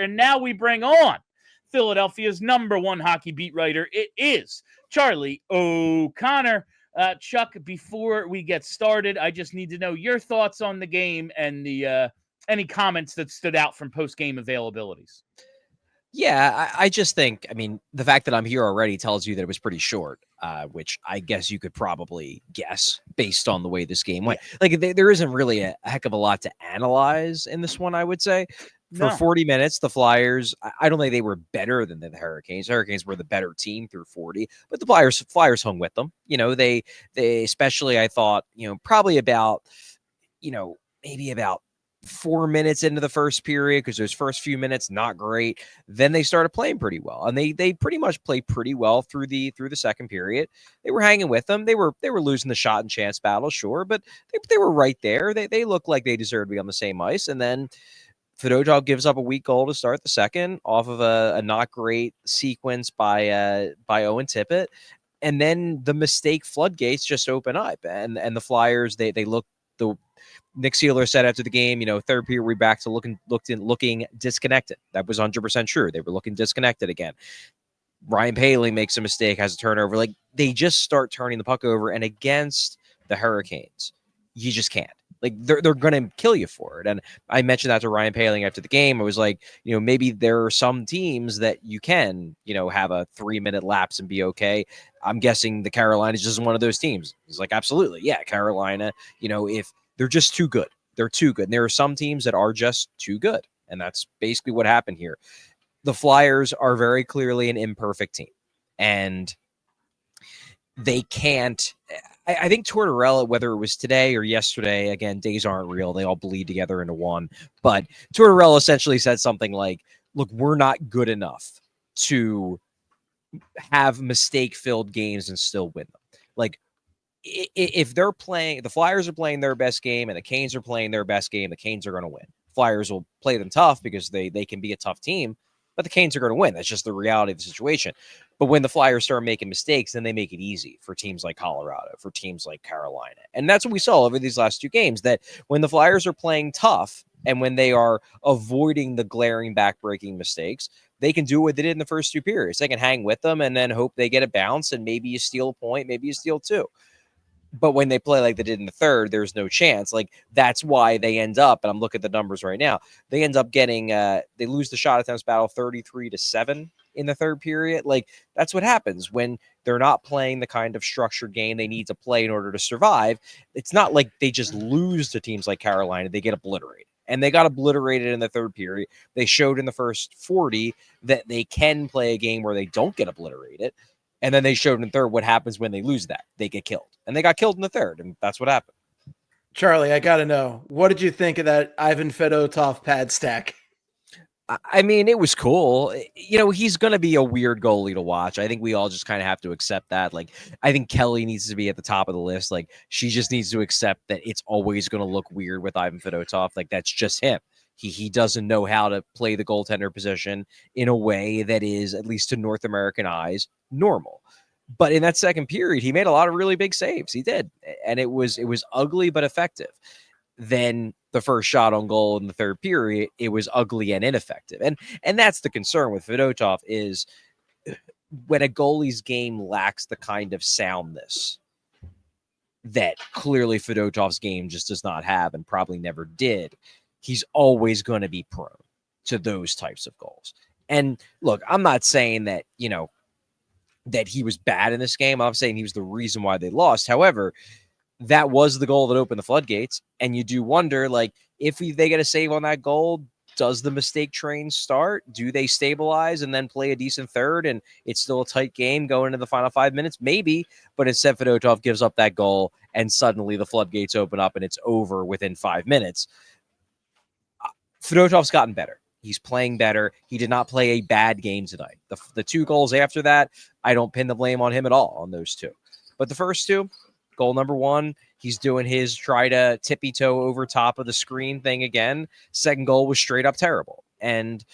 And now we bring on Philadelphia's #1 hockey beat writer. It is Charlie O'Connor. Chuck, before we get started, I just need to know your thoughts on the game and the any comments that stood out from post-game availabilities. Yeah, I just think, I mean, the fact that I'm here already tells you that it was pretty short, which I guess you could probably guess based on the way this game went. Yeah. Like, there isn't really a heck of a lot to analyze in this one, I would say. For 40 minutes, the Flyers, I don't think they were better than the Hurricanes. The Hurricanes were the better team through 40, but the Flyers hung with them. You know, they especially, I thought, probably about, maybe about 4 minutes into the first period, because those first few minutes not great. Then they started playing pretty well, and they pretty much played pretty well through the second period. They were hanging with them. They were losing the shot and chance battle, sure, but they were right there. They looked like they deserved to be on the same ice. And then Fedotov gives up a weak goal to start the second off of a not great sequence by Owen Tippett. And then the mistake floodgates just open up, and the Flyers they look the. Nick Seeler said after the game, third period, we're back to looking disconnected. That was 100% true. They were looking disconnected again. Ryan Poehling makes a mistake, has a turnover. Like, they just start turning the puck over, and against the Hurricanes, you just can't. Like, they're going to kill you for it. And I mentioned that to Ryan Poehling after the game. I was like, maybe there are some teams that you can, have a 3-minute lapse and be okay. I'm guessing the Carolina is just one of those teams. He's like, absolutely. Yeah, Carolina, if they're just too good. They're too good. And there are some teams that are just too good. And that's basically what happened here. The Flyers are very clearly an imperfect team. And they can't. I think Tortorella, whether it was today or yesterday, again, days aren't real. They all bleed together into one. But Tortorella essentially said something like, look, we're not good enough to have mistake-filled games and still win them. Like, if they're playing, the Flyers are playing their best game and the Canes are playing their best game, the Canes are going to win. Flyers will play them tough because they can be a tough team, but the Canes are going to win. That's just the reality of the situation. But when the Flyers start making mistakes, then they make it easy for teams like Colorado, for teams like Carolina. And that's what we saw over these last two games, that when the Flyers are playing tough and when they are avoiding the glaring backbreaking mistakes, they can do what they did in the first two periods. They can hang with them and then hope they get a bounce, and maybe you steal a point, maybe you steal two. But when they play like they did in the third, there's no chance. Like, that's why they end up, and I'm looking at the numbers right now, they end up getting, they lose the shot attempts battle 33-7 in the third period. Like, that's what happens when they're not playing the kind of structured game they need to play in order to survive. It's not like they just lose to teams like Carolina. They get obliterated. And they got obliterated in the third period. They showed in the first 40 that they can play a game where they don't get obliterated. And then they showed in the third what happens when they lose that. They get killed. And they got killed in the third, and that's what happened. Charlie, I got to know, what did you think of that Ivan Fedotov pad stack? I mean, it was cool. He's going to be a weird goalie to watch. I think we all just kind of have to accept that. Like, I think Kelly needs to be at the top of the list. Like, she just needs to accept that it's always going to look weird with Ivan Fedotov. Like, that's just him. He doesn't know how to play the goaltender position in a way that is, at least to North American eyes, normal. But in that second period, he made a lot of really big saves. He did. And it was ugly but effective. Then the first shot on goal in the third period, it was ugly and ineffective. And that's the concern with Fedotov, is when a goalie's game lacks the kind of soundness that clearly Fedotov's game just does not have and probably never did, he's always going to be prone to those types of goals. And look, I'm not saying that, that he was bad in this game. I'm saying he was the reason why they lost. However, that was the goal that opened the floodgates. And you do wonder, like, if they get a save on that goal, does the mistake train start? Do they stabilize and then play a decent third and it's still a tight game going into the final 5 minutes? Maybe, but instead Fedotov gives up that goal and suddenly the floodgates open up and it's over within 5 minutes. Fedotov's gotten better. He's playing better. He did not play a bad game tonight. The two goals after that, I don't pin the blame on him at all on those two. But the first two, goal number one, he's doing his try to tippy toe over top of the screen thing again. Second goal was straight up terrible. And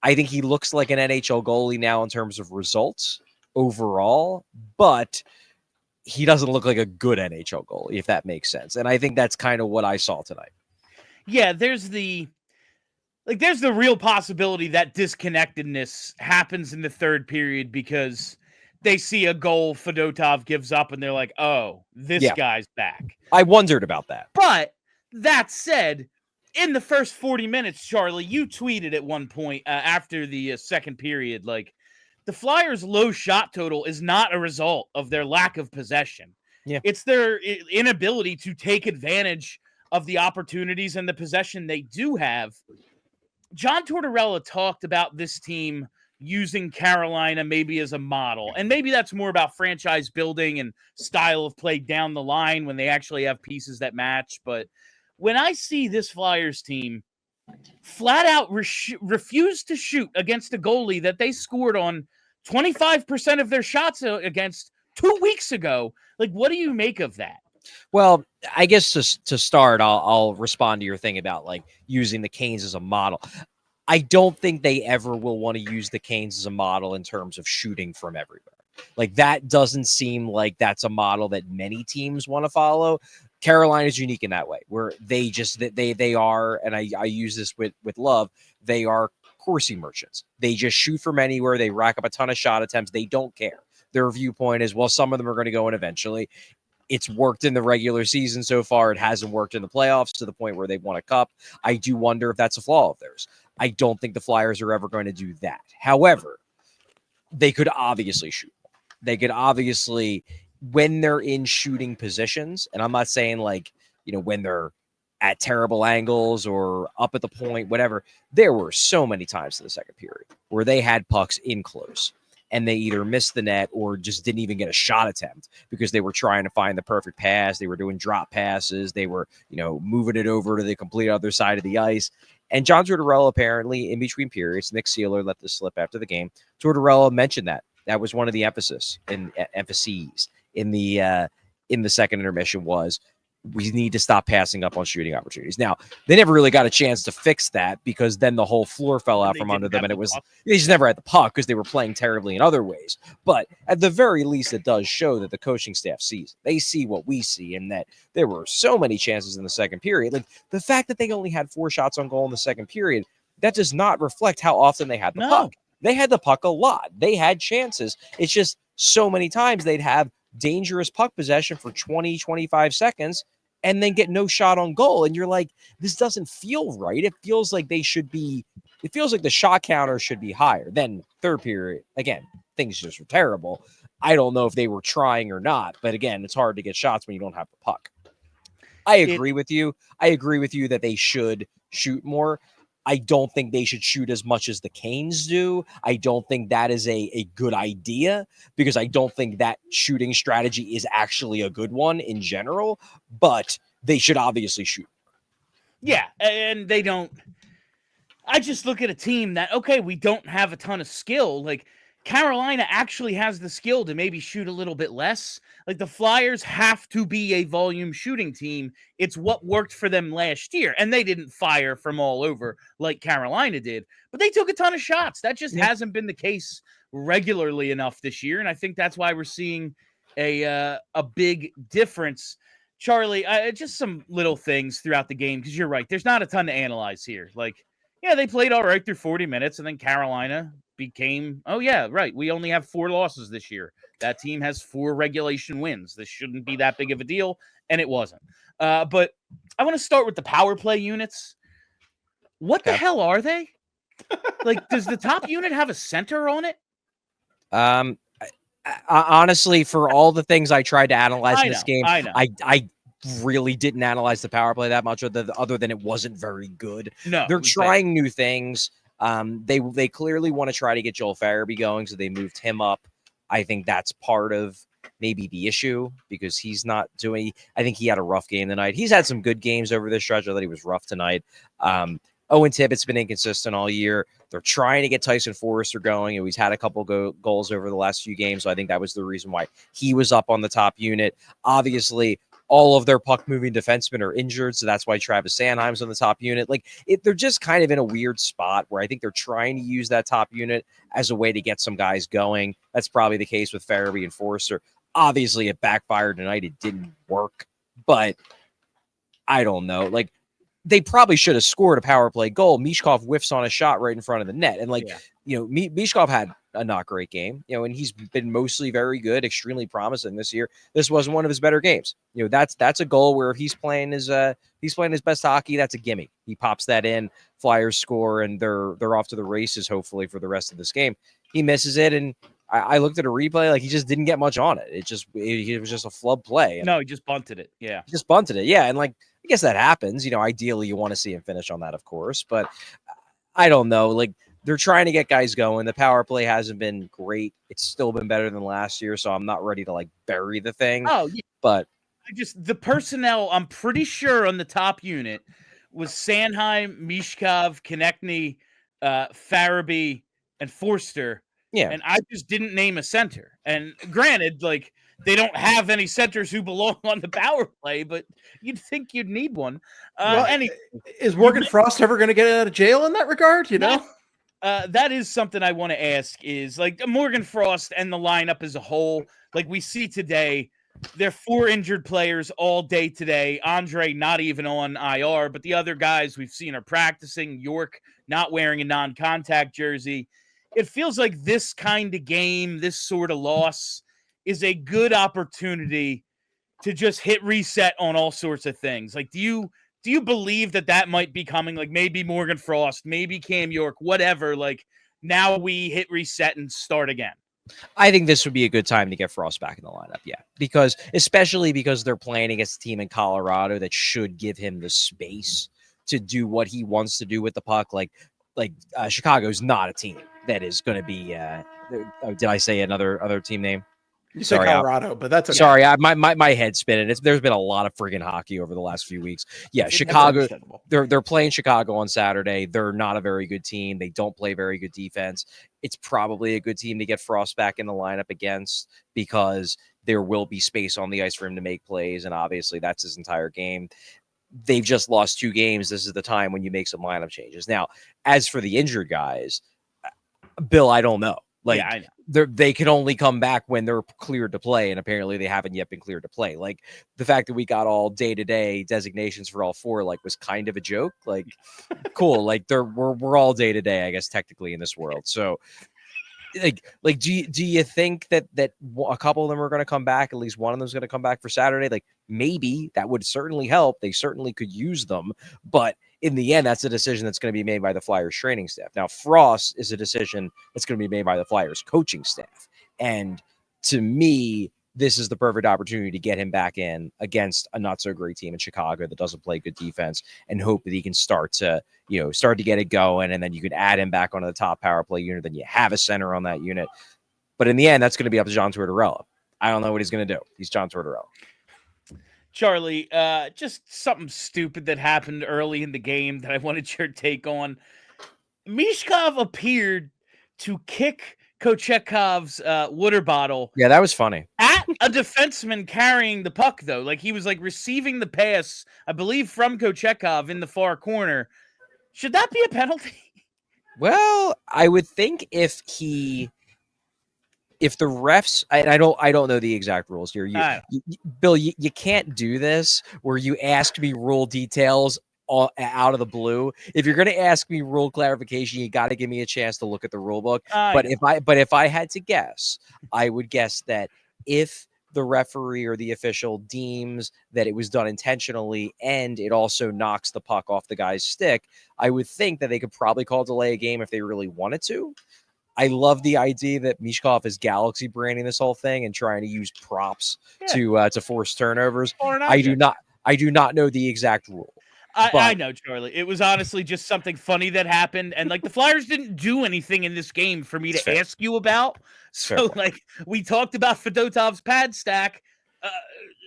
I think he looks like an NHL goalie now in terms of results overall, but he doesn't look like a good NHL goalie, if that makes sense. And I think that's kind of what I saw tonight. Yeah, there's the like there's the real possibility that disconnectedness happens in the third period because they see a goal Fedotov gives up and they're like, oh, this guy's back. I wondered about that. But that said, in the first 40 minutes, Charlie, you tweeted at one point after the second period, like, the Flyers' low shot total is not a result of their lack of possession. Yeah. It's their inability to take advantage of the opportunities and the possession they do have. John Tortorella talked about this team using Carolina maybe as a model, and maybe that's more about franchise building and style of play down the line when they actually have pieces that match. But when I see this Flyers team flat out refuse to shoot against a goalie that they scored on 25% of their shots against 2 weeks ago, like, what do you make of that? Well, I guess to start, I'll respond to your thing about like using the Canes as a model. I don't think they ever will want to use the Canes as a model in terms of shooting from everywhere. Like that doesn't seem like that's a model that many teams want to follow. Carolina is unique in that way, where they are, and I use this with love, they are Corsi merchants. They just shoot from anywhere. They rack up a ton of shot attempts. They don't care. Their viewpoint is, well, some of them are going to go in eventually. It's worked in the regular season so far. It hasn't worked in the playoffs to the point where they've won a cup. I do wonder if that's a flaw of theirs. I don't think the Flyers are ever going to do that. However, they could obviously shoot. They could obviously, when they're in shooting positions, and I'm not saying like, when they're at terrible angles or up at the point, whatever, there were so many times in the second period where they had pucks in close and they either missed the net or just didn't even get a shot attempt because they were trying to find the perfect pass. They were doing drop passes. They were, moving it over to the complete other side of the ice. And John Tortorella, apparently in between periods, Nick Seeler let this slip after the game. Tortorella mentioned that. That was one of the emphases in the second intermission was, we need to stop passing up on shooting opportunities. Now, they never really got a chance to fix that because then the whole floor fell out from under them, and they just never had the puck because they were playing terribly in other ways. But at the very least, it does show that the coaching staff sees. They see what we see, and that there were so many chances in the second period. Like the fact that they only had 4 shots on goal in the second period, that does not reflect how often they had the puck. They had the puck a lot. They had chances. It's just so many times they'd have dangerous puck possession for 20, 25 seconds and then get no shot on goal. And you're like, this doesn't feel right. It feels like the shot counter should be higher. Then third period, again, things just were terrible. I don't know if they were trying or not, but again, it's hard to get shots when you don't have the puck. I agree with you. I agree with you that they should shoot more. I don't think they should shoot as much as the Canes do. I don't think that is a good idea because I don't think that shooting strategy is actually a good one in general, but they should obviously shoot. Yeah, and they don't. I just look at a team that, okay, we don't have a ton of skill. Like, Carolina actually has the skill to maybe shoot a little bit less. Like, the Flyers have to be a volume shooting team. It's what worked for them last year. And they didn't fire from all over like Carolina did, but they took a ton of shots. That just hasn't been the case regularly enough this year. And I think that's why we're seeing a big difference. Charlie, just some little things throughout the game, because you're right. There's not a ton to analyze here. Like, yeah, they played all right through 40 minutes, and then Carolina became, oh, yeah, right, we only have 4 losses this year. That team has 4 regulation wins. This shouldn't be that big of a deal, and it wasn't. But I want to start with the power play units. What the hell are they? Like, does the top unit have a center on it? Honestly, for all the things I tried to analyze in this game, I really didn't analyze the power play that much other than it wasn't very good. No, they're trying new things. They clearly want to try to get Joel Farabee going, so they moved him up. I think that's part of maybe the issue because he's not doing. I think he had a rough game tonight. He's had some good games over this stretch. I thought he was rough tonight. Owen Tippett's been inconsistent all year. They're trying to get Tyson Forrester going, and he's had a couple goals over the last few games. So I think that was the reason why he was up on the top unit. Obviously, all of their puck-moving defensemen are injured, so that's why Travis Sanheim's on the top unit. Like, they're just kind of in a weird spot where I think they're trying to use that top unit as a way to get some guys going. That's probably the case with Farabee and Forrester. Obviously, it backfired tonight. It didn't work, but I don't know. Like, they probably should have scored a power play goal. Michkov whiffs on a shot right in front of the net. And Michkov had a not great game, and he's been mostly very good, extremely promising this year. This wasn't one of his better games. That's a goal where if he's playing his best hockey, that's a gimme. He pops that in, Flyers score, and they're off to the races, hopefully, for the rest of this game. He misses it, and I looked at a replay, like he just didn't get much on it. It was just a flub play. And no, he just bunted it. Yeah. He just bunted it. Yeah. And I guess that happens. Ideally you want to see him finish on that, of course, but I don't know. They're trying to get guys going. The power play hasn't been great. It's still been better than last year, so I'm not ready to bury the thing. Oh, yeah. But the personnel, I'm pretty sure on the top unit was Sanheim, Michkov, Konechny, Farabee, and Forster. Yeah. And I just didn't name a center. And granted, they don't have any centers who belong on the power play, but you'd think you'd need one. Is Morgan Frost ever going to get out of jail in that regard? That is something I want to ask is Morgan Frost and the lineup as a whole. We see today, there are 4 injured players all day today. Andre not even on IR, but the other guys we've seen are practicing. York not wearing a non-contact jersey. It feels like this kind of game, this sort of loss, is a good opportunity to just hit reset on all sorts of things. Do you believe that might be coming? Maybe Morgan Frost, maybe Cam York, whatever. Now we hit reset and start again. I think this would be a good time to get Frost back in the lineup. Yeah, especially because they're playing against a team in Colorado that should give him the space to do what he wants to do with the puck. Chicago's not a team that is going to be. Did I say other team name? You said Colorado, but that's okay. Sorry. My head's spinning. There's been a lot of friggin' hockey over the last few weeks. Yeah, Chicago. They're playing Chicago on Saturday. They're not a very good team. They don't play very good defense. It's probably a good team to get Frost back in the lineup against because there will be space on the ice for him to make plays, and obviously that's his entire game. They've just lost 2 games. This is the time when you make some lineup changes. Now, as for the injured guys, Bill, I don't know. I know. They can only come back when they're cleared to play, and apparently they haven't yet been cleared to play. The fact that we got all day-to-day designations for all 4 was kind of a joke. Cool. We're all day-to-day, I guess, technically in this world. So do you think that a couple of them are going to come back? At least one of them is going to come back for Saturday. Maybe that would certainly help. They certainly could use them, but in the end, that's a decision that's going to be made by the Flyers training staff. Now, Frost is a decision that's going to be made by the Flyers coaching staff. And to me, this is the perfect opportunity to get him back in against a not so great team in Chicago that doesn't play good defense, and hope that he can start to get it going. And then you can add him back onto the top power play unit. Then you have a center on that unit. But in the end, that's going to be up to John Tortorella. I don't know what he's going to do. He's John Tortorella. Charlie, just something stupid that happened early in the game that I wanted your take on. Michkov appeared to kick Kochekov's water bottle. Yeah, that was funny. At a defenseman carrying the puck, though. He was receiving the pass, I believe, from Kochekov in the far corner. Should that be a penalty? Well, I would think if the refs, I don't know the exact rules here. Bill, you can't do this where you ask me rule details out of the blue. If you're going to ask me rule clarification, you got to give me a chance to look at the rule book. If I had to guess, I would guess that if the referee or the official deems that it was done intentionally and it also knocks the puck off the guy's stick, I would think that they could probably call delay a game if they really wanted to. I love the idea that Michkov is galaxy branding this whole thing and trying to use props to force turnovers. I do not know the exact rule. I know, Charlie. It was honestly just something funny that happened, and the Flyers didn't do anything in this game for me to ask you about. So we talked about Fedotov's pad stack.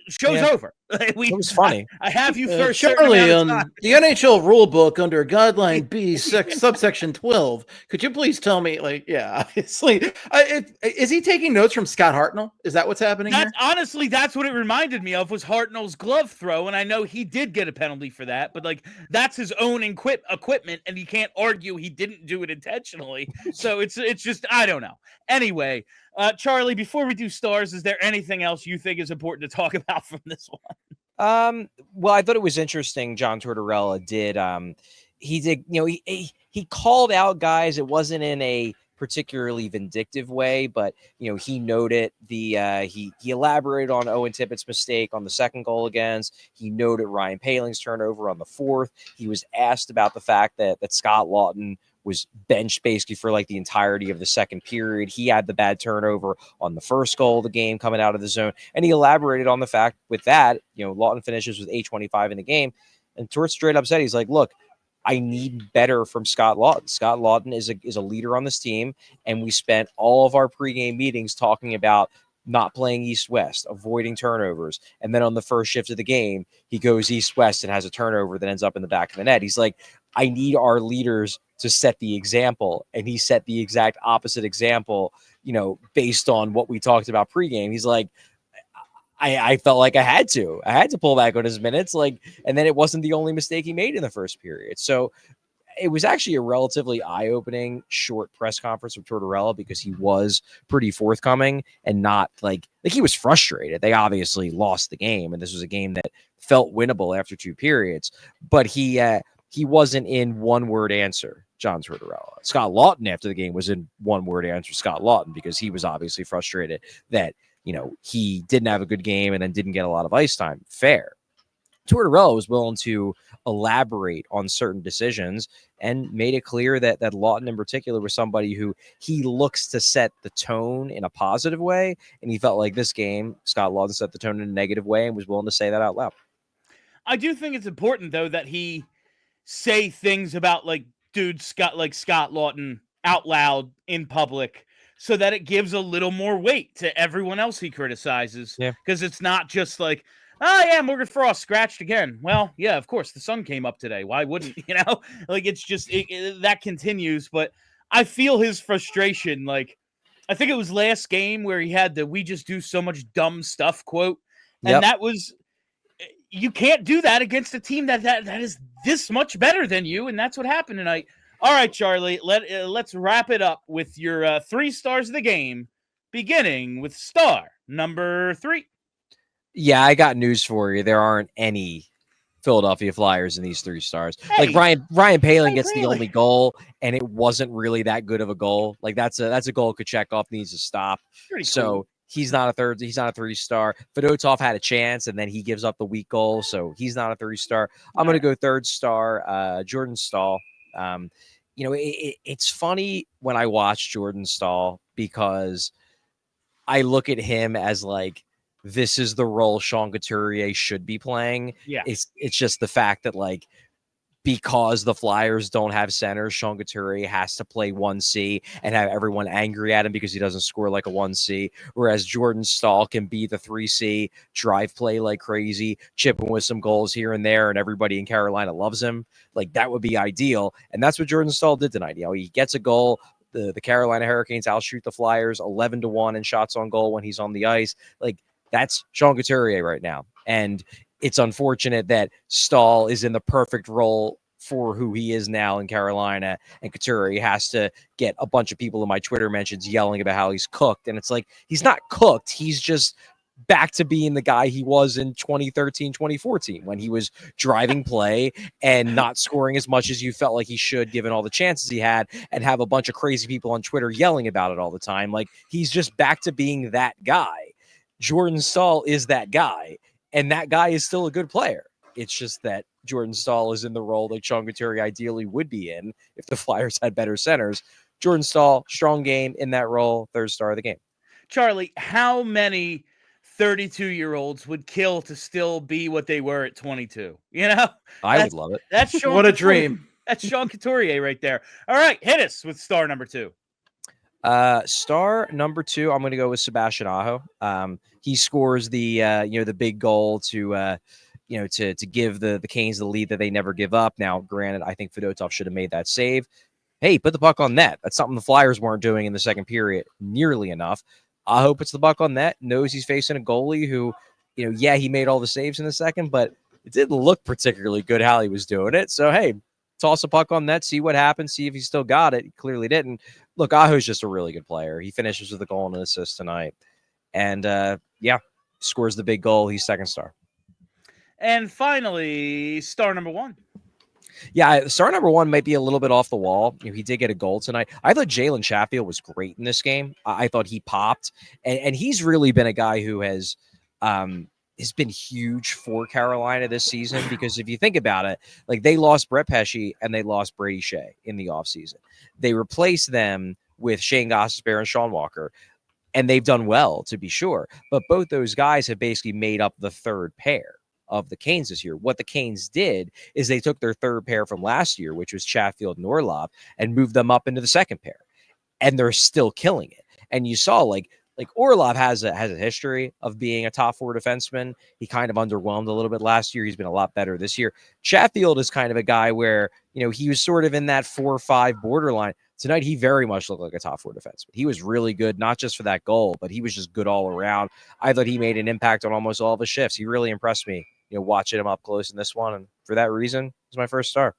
Show's over. It was funny. I have you first, Charlie. The NHL rule book under guideline B subsection 12. Could you please tell me? Obviously, is he taking notes from Scott Hartnell? Is that what's happening here? Honestly, that's what it reminded me of. Was Hartnell's glove throw, and I know he did get a penalty for that, but that's his own equipment, and you can't argue he didn't do it intentionally. So it's just I don't know. Anyway. Charlie, before we do stars, is there anything else you think is important to talk about from this one? Well, I thought it was interesting. John Tortorella did. He did. He called out guys. It wasn't in a particularly vindictive way, but he noted he elaborated on Owen Tippett's mistake on the second goal against. He noted Ryan Paling's turnover on the fourth. He was asked about the fact that Scott Laughton was benched basically for like the entirety of the second period. He had the bad turnover on the first goal of the game coming out of the zone. And he elaborated on the fact with that, Laughton finishes with 8:25 in the game. And Tort straight up said, he's like, look, I need better from Scott Laughton. Scott Laughton is a leader on this team. And we spent all of our pregame meetings talking about not playing East-West, avoiding turnovers. And then on the first shift of the game, he goes East-West and has a turnover that ends up in the back of the net. He's like, I need our leaders to set the example. And he set the exact opposite example, based on what we talked about pregame. He's like, I felt like I had to pull back on his minutes. And then it wasn't the only mistake he made in the first period. So it was actually a relatively eye-opening short press conference with Tortorella because he was pretty forthcoming and not like he was frustrated. They obviously lost the game, and this was a game that felt winnable after two periods, but he wasn't in one-word answer, John Tortorella. Scott Laughton after the game was in one-word answer, Scott Laughton, because he was obviously frustrated that, he didn't have a good game and then didn't get a lot of ice time. Fair. Tortorella was willing to elaborate on certain decisions and made it clear that Laughton in particular was somebody who he looks to set the tone in a positive way. And he felt like this game, Scott Laughton set the tone in a negative way and was willing to say that out loud. I do think it's important, though, that he say things about Scott Laughton out loud in public so that it gives a little more weight to everyone else he criticizes. Yeah. Because it's not just like, oh, yeah, Morgan Frost scratched again. Well, yeah, of course, the sun came up today. Why wouldn't, it's just that continues. But I feel his frustration. I think it was last game where he had the "we just do so much dumb stuff" quote. And that was, you can't do that against a team that is this much better than you. And that's what happened tonight. All right, Charlie, let's wrap it up with your 3 stars of the game, beginning with star number 3. Yeah, I got news for you. There aren't any Philadelphia Flyers in these 3 stars. Hey, Ryan Paling gets the only goal, and it wasn't really that good of a goal. That's a goal Kochetkov needs to stop. So he's not a 3-star. Fedotov had a chance, and then he gives up the weak goal, so he's not a 3-star. I'm going to go 3rd star, Jordan Staal. It's funny when I watch Jordan Staal because I look at him as this is the role Sean Couturier should be playing. Yeah. It's just the fact that because the Flyers don't have centers, Sean Couturier has to play 1C and have everyone angry at him because he doesn't score like a 1C. Whereas Jordan Staal can be the 3C, drive play like crazy, chipping with some goals here and there, and everybody in Carolina loves him. That would be ideal. And that's what Jordan Staal did tonight. He gets a goal. The Carolina Hurricanes outshoot the Flyers 11-1 in shots on goal when he's on the ice. That's Sean Couturier right now. And it's unfortunate that Staal is in the perfect role for who he is now in Carolina, and Couturier has to get a bunch of people in my Twitter mentions yelling about how he's cooked. And it's he's not cooked. He's just back to being the guy he was in 2013, 2014, when he was driving play and not scoring as much as you felt like he should, given all the chances he had, and have a bunch of crazy people on Twitter yelling about it all the time. He's just back to being that guy. Jordan Staal is that guy. And that guy is still a good player. It's just that Jordan Staal is in the role that Sean Couturier ideally would be in if the Flyers had better centers. Jordan Staal, strong game in that role, 3rd star of the game. Charlie, how many 32-year-olds would kill to still be what they were at 22? I would love it. That's Sean. What a dream. That's Sean Couturier right there. All right, hit us with star number 2. Star number 2, I'm going to go with Sebastian Aho. He scores the the big goal to give the Canes the lead that they never give up. Now, granted, I think Fedotov should have made that save. Hey, put the puck on net. That's something the Flyers weren't doing in the second period nearly enough. Aho puts the puck on net, knows he's facing a goalie who, he made all the saves in the second, but it didn't look particularly good how he was doing it. So, hey, toss a puck on net, see what happens, see if he still got it. He clearly didn't. Look, Aho's just a really good player. He finishes with a goal and an assist tonight. And, scores the big goal. He's 2nd star. And finally, star number one. Yeah, star number one might be a little bit off the wall. He did get a goal tonight. I thought Jalen Chatfield was great in this game. I thought he popped, and he's really been a guy who has been huge for Carolina this season, because if you think about it, like, they lost Brett Pesce and they lost Brady Shea in the offseason. They replaced them with Shane Gostisbehere and Sean Walker, and they've done well, to be sure. But both those guys have basically made up the third pair of the Canes this year. What the Canes did is they took their third pair from last year, which was Chatfield and Orlov, and moved them up into the second pair, and they're still killing it. And you saw like Orlov has a history of being a top four defenseman. He kind of underwhelmed a little bit last year. He's been a lot better this year. Chatfield is kind of a guy where, he was sort of in that 4-5 borderline. Tonight, he very much looked like a top four defenseman. He was really good, not just for that goal, but he was just good all around. I thought he made an impact on almost all of his shifts. He really impressed me, watching him up close in this one. And for that reason, he's my first star.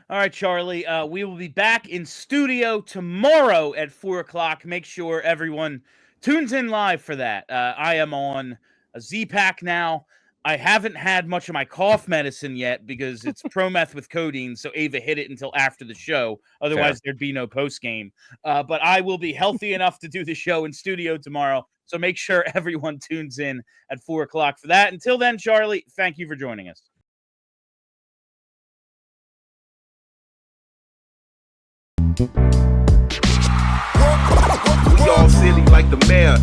All right, Charlie, we will be back in studio tomorrow at 4:00. Make sure everyone tunes in live for that. I am on a Z-Pack now. I haven't had much of my cough medicine yet because it's Prometh with codeine, so Ava hid it until after the show. Otherwise, There'd be no postgame. But I will be healthy enough to do the show in studio tomorrow, so make sure everyone tunes in at 4:00 for that. Until then, Charlie, thank you for joining us. We all silly like the mayor.